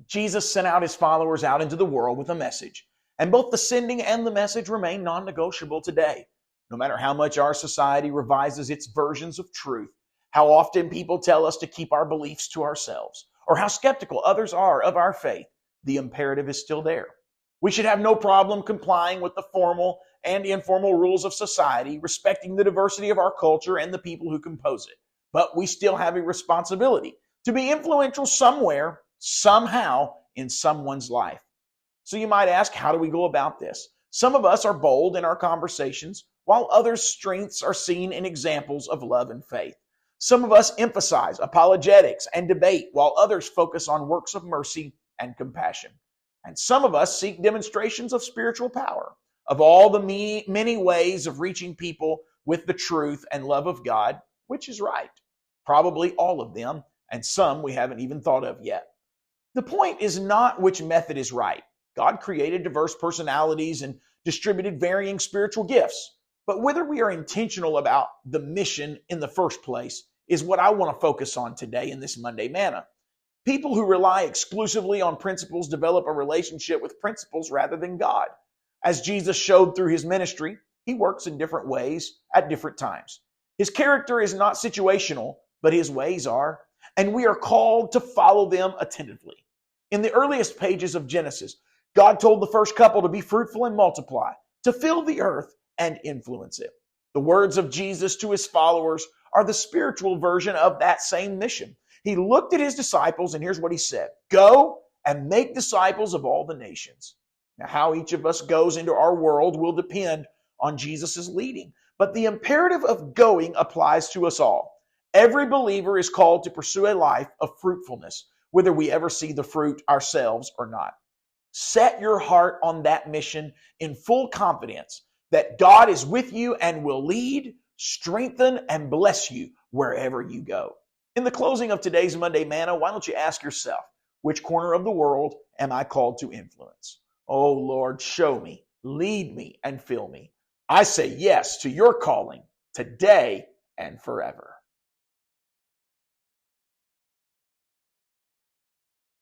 Jesus sent out his followers out into the world with a message, and both the sending and the message remain non-negotiable today. No matter how much our society revises its versions of truth, how often people tell us to keep our beliefs to ourselves, or how skeptical others are of our faith, the imperative is still there. We should have no problem complying with the formal and informal rules of society, respecting the diversity of our culture and the people who compose it. But we still have a responsibility to be influential somewhere, somehow, in someone's life. So you might ask, how do we go about this? Some of us are bold in our conversations, while others' strengths are seen in examples of love and faith. Some of us emphasize apologetics and debate, while others focus on works of mercy and compassion. And some of us seek demonstrations of spiritual power, of all the many ways of reaching people with the truth and love of God, which is right. Probably all of them, and some we haven't even thought of yet. The point is not which method is right. God created diverse personalities and distributed varying spiritual gifts. But whether we are intentional about the mission in the first place is what I want to focus on today in this Monday Manna. People who rely exclusively on principles develop a relationship with principles rather than God. As Jesus showed through his ministry, he works in different ways at different times. His character is not situational, but his ways are, and we are called to follow them attentively. In the earliest pages of Genesis, God told the first couple to be fruitful and multiply, to fill the earth and influence it. The words of Jesus to his followers are the spiritual version of that same mission. He looked at his disciples, and here's what he said: go and make disciples of all the nations. Now, how each of us goes into our world will depend on Jesus' leading, but the imperative of going applies to us all. Every believer is called to pursue a life of fruitfulness, whether we ever see the fruit ourselves or not. Set your heart on that mission in full confidence that God is with you and will lead, strengthen, and bless you wherever you go. In the closing of today's Monday Manna, why don't you ask yourself, which corner of the world am I called to influence? Oh Lord, show me, lead me, and fill me. I say yes to your calling today and forever.